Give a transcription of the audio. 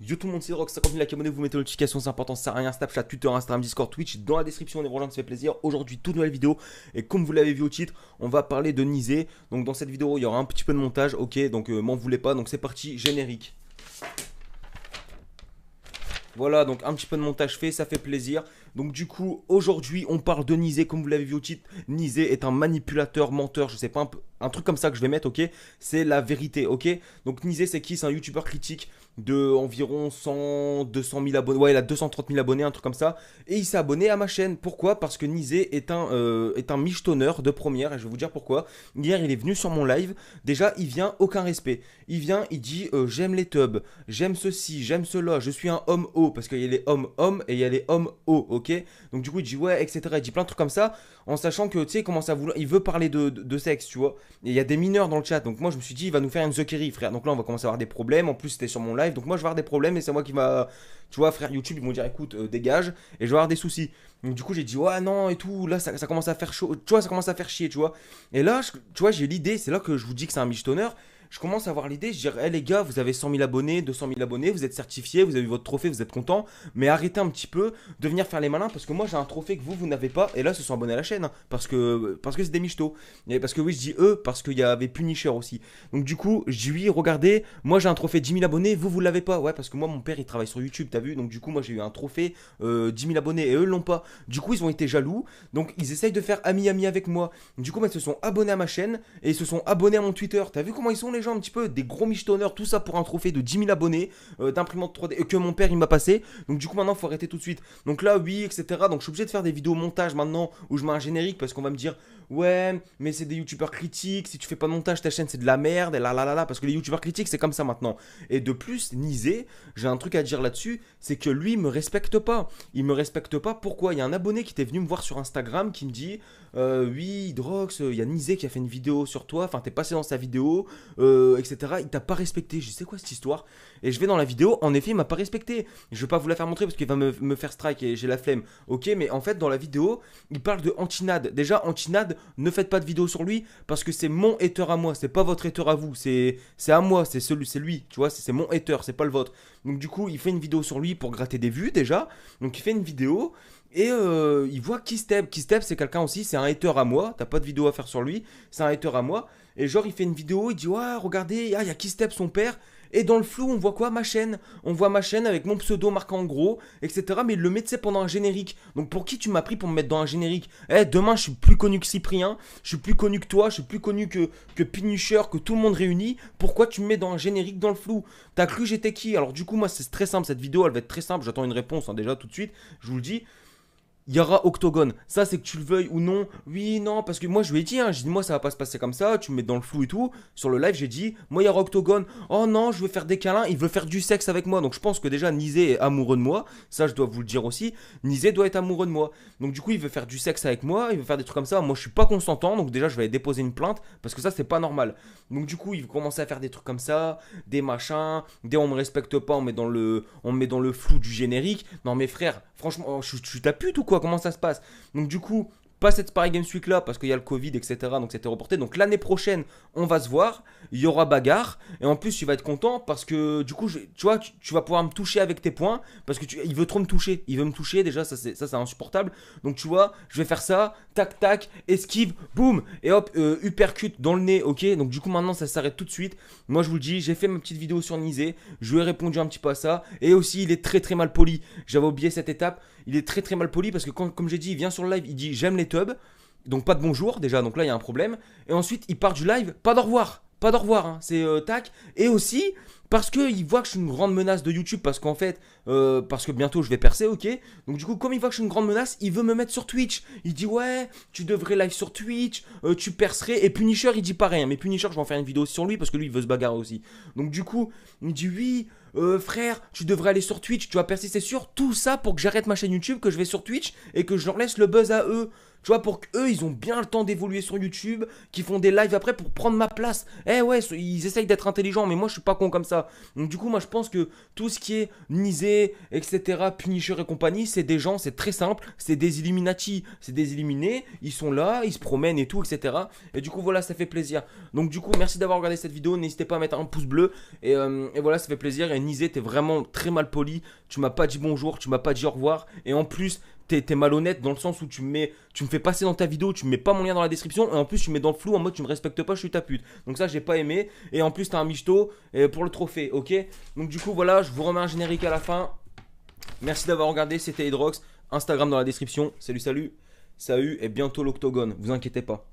Yo tout le monde, c'est Rox, 50 000 likes, abonnez-vous, vous mettez une notification, c'est important, ça sert à rien, Snapchat, Twitter, Instagram, Discord, Twitch, dans la description, on est rejoindre, ça fait plaisir. Aujourd'hui, toute nouvelle vidéo, et comme vous l'avez vu au titre, on va parler de Nizé. Donc dans cette vidéo, il y aura un petit peu de montage, ok, donc m'en voulez pas, donc c'est parti, générique. Voilà, donc un petit peu de montage fait, ça fait plaisir. Donc du coup, aujourd'hui, on parle de Nizé, comme vous l'avez vu au titre. Nizé est un manipulateur, menteur, je sais pas, un truc comme ça que je vais mettre, ok. C'est la vérité, ok. Donc Nizé, c'est qui? C'est un youtubeur critique de environ 100, 200 000 abonnés. Ouais, il a 230 000 abonnés, un truc comme ça. Et il s'est abonné à ma chaîne. Pourquoi? Parce que Nizé est un michetonneur de première, et je vais vous dire pourquoi. Hier, il est venu sur mon live. Déjà, il vient, aucun respect. Il vient, il dit j'aime les tubs, j'aime ceci, j'aime cela, je suis un homme haut, parce qu'il y a les hommes et il y a les hommes hauts, ok. Donc du coup il dit ouais, etc. Il dit plein de trucs comme ça, en sachant que tu sais, il commence à vouloir, il veut parler de sexe, tu vois. Et il y a des mineurs dans le chat, donc moi je me suis dit il va nous faire une zuccherie, frère. Donc là on va commencer à avoir des problèmes, en plus c'était sur mon live, donc moi je vais avoir des problèmes et c'est moi qui va, tu vois, frère, YouTube ils vont dire écoute, dégage, et je vais avoir des soucis. Donc du coup j'ai dit ouais non et tout, là ça commence à faire chaud, tu vois, ça commence à faire chier, tu vois. Et là, tu vois, j'ai l'idée, c'est là que je vous dis que c'est un michetonneur. Je commence à avoir l'idée, je dirais, hey, les gars, vous avez 100 000 abonnés, 200 000 abonnés, vous êtes certifiés, vous avez eu votre trophée, vous êtes content, mais arrêtez un petit peu de venir faire les malins parce que moi j'ai un trophée que vous n'avez pas, et là, se sont abonnés à la chaîne, hein, parce que c'est des michtos. Et parce que oui, je dis eux, parce qu'il y avait Punisher aussi. Donc du coup, je dis oui, regardez, moi j'ai un trophée 10 000 abonnés, vous l'avez pas. Ouais, parce que moi, mon père, il travaille sur YouTube, t'as vu, donc du coup, moi j'ai eu un trophée 10 000 abonnés, et eux l'ont pas. Du coup, ils ont été jaloux, donc ils essayent de faire ami-ami avec moi. Du coup, ils se sont abonnés à ma chaîne, et ils se sont abonnés à mon Twitter. T'as vu comment ils sont les gens un petit peu? Des gros michetonneurs, tout ça pour un trophée de 10 000 abonnés, d'imprimante 3D que mon père il m'a passé. Donc du coup maintenant faut arrêter tout de suite. Donc là oui, etc. Donc je suis obligé de faire des vidéos montage maintenant où je mets un générique parce qu'on va me dire ouais mais c'est des youtubeurs critiques, si tu fais pas de montage ta chaîne c'est de la merde et là là là là, parce que les youtubeurs critiques c'est comme ça maintenant. Et de plus Nizé, j'ai un truc à dire là-dessus, c'est que lui il me respecte pas. Il me respecte pas, pourquoi? Il y a un abonné qui était venu me voir sur Instagram qui me dit oui Drox, il y a Nizé qui a fait une vidéo sur toi, enfin t'es passé dans sa vidéo, etc. Il t'a pas respecté. Je sais quoi cette histoire. Et je vais dans la vidéo, en effet, il m'a pas respecté. Je vais pas vous la faire montrer parce qu'il va me faire strike et j'ai la flemme. Ok, mais en fait, dans la vidéo, il parle de Antinade. Déjà, Antinade, ne faites pas de vidéo sur lui parce que c'est mon hater à moi. C'est pas votre hater à vous. C'est à moi. C'est lui. Tu vois, c'est mon hater. C'est pas le vôtre. Donc, du coup, il fait une vidéo sur lui pour gratter des vues déjà. Donc, il fait une vidéo. Et il voit Kisteb. Kisteb, c'est quelqu'un aussi, c'est un hater à moi. T'as pas de vidéo à faire sur lui. C'est un hater à moi. Et genre, il fait une vidéo, il dit ouais, regardez, ah, il y a Kisteb, son père. Et dans le flou, on voit quoi? Ma chaîne. On voit ma chaîne avec mon pseudo marqué en gros, etc. Mais il le met, tu sais, pendant un générique. Donc pour qui tu m'as pris pour me mettre dans un générique? Eh, demain, je suis plus connu que Cyprien. Je suis plus connu que toi. Je suis plus connu que Pinucher, que tout le monde réuni. Pourquoi tu me mets dans un générique dans le flou? T'as cru j'étais qui? Alors du coup, moi, c'est très simple. Cette vidéo, elle va être très simple. J'attends une réponse, hein, déjà, tout de suite. Je vous le dis. Il y aura Octogone. Ça, c'est que tu le veuilles ou non. Oui, non, parce que moi, je lui ai dit, hein, j'ai dit, moi, ça va pas se passer comme ça. Tu me mets dans le flou et tout. Sur le live, j'ai dit, moi, il y aura Octogone. Oh non, je veux faire des câlins. Il veut faire du sexe avec moi. Donc, je pense que déjà, Nizé est amoureux de moi. Ça, je dois vous le dire aussi. Nizé doit être amoureux de moi. Donc, du coup, il veut faire du sexe avec moi. Il veut faire des trucs comme ça. Moi, je suis pas consentant. Donc, déjà, je vais déposer une plainte. Parce que ça, c'est pas normal. Donc, du coup, il veut commencer à faire des trucs comme ça. Des machins. Des on me respecte pas. On me met dans le flou du générique. Non, mes frères, franchement, je suis ta pute ou quoi? Comment ça se passe? Donc du coup, pas cette Paris Games Week là parce qu'il y a le Covid, etc. Donc c'était reporté. Donc l'année prochaine, on va se voir. Il y aura bagarre. Et en plus, tu vas être content parce que du coup, tu vois, tu vas pouvoir me toucher avec tes points. Parce que il veut trop me toucher. Il veut me toucher. Déjà, ça c'est insupportable. Donc tu vois, je vais faire ça. Tac, tac. Esquive. Boum. Et hop, uppercut dans le nez. Ok. Donc du coup, maintenant, ça s'arrête tout de suite. Moi, je vous le dis, j'ai fait ma petite vidéo sur Nizé. Je lui ai répondu un petit peu à ça. Et aussi, il est très très mal poli. J'avais oublié cette étape. Il est très très mal poli parce que comme j'ai dit, il vient sur le live, il dit j'aime les tubs. Donc pas de bonjour déjà, donc là il y a un problème. Et ensuite il part du live, pas d'au revoir. Pas d'au revoir, hein. C'est tac. Et aussi parce qu'il voit que je suis une grande menace de YouTube, parce qu'en fait, parce que bientôt je vais percer, ok. Donc du coup, comme il voit que je suis une grande menace, il veut me mettre sur Twitch. Il dit ouais, tu devrais live sur Twitch, tu percerais. Et Punisher, il dit pareil, hein. Mais Punisher, je vais en faire une vidéo sur lui parce que lui, il veut se bagarrer aussi. Donc du coup, il me dit oui, frère, tu devrais aller sur Twitch, tu vas percer, c'est sûr. Tout ça pour que j'arrête ma chaîne YouTube, que je vais sur Twitch et que je leur laisse le buzz à eux. Tu vois, pour qu'eux, ils ont bien le temps d'évoluer sur YouTube, qu'ils font des lives après pour prendre ma place. Eh ouais, ils essayent d'être intelligents, mais moi, je suis pas con comme ça. ça. Donc du coup moi je pense que tout ce qui est Nizé, etc., Punisher et compagnie, c'est des gens, c'est très simple, c'est des Illuminati, c'est des illuminés, ils sont là, ils se promènent et tout, etc. Et du coup voilà, ça fait plaisir. Donc du coup merci d'avoir regardé cette vidéo, n'hésitez pas à mettre un pouce bleu et voilà, ça fait plaisir. Et Nizé, t'es vraiment très mal poli, tu m'as pas dit bonjour, tu m'as pas dit au revoir, et en plus t'es malhonnête dans le sens où tu me fais passer dans ta vidéo, tu me mets pas mon lien dans la description, et en plus tu me mets dans le flou en mode tu me respectes pas, je suis ta pute. Donc ça j'ai pas aimé, et en plus t'as un michto pour le trophée, ok. Donc du coup voilà, je vous remets un générique à la fin. Merci d'avoir regardé, c'était Hydrox, Instagram dans la description. Salut, salut, et bientôt l'octogone, vous inquiétez pas.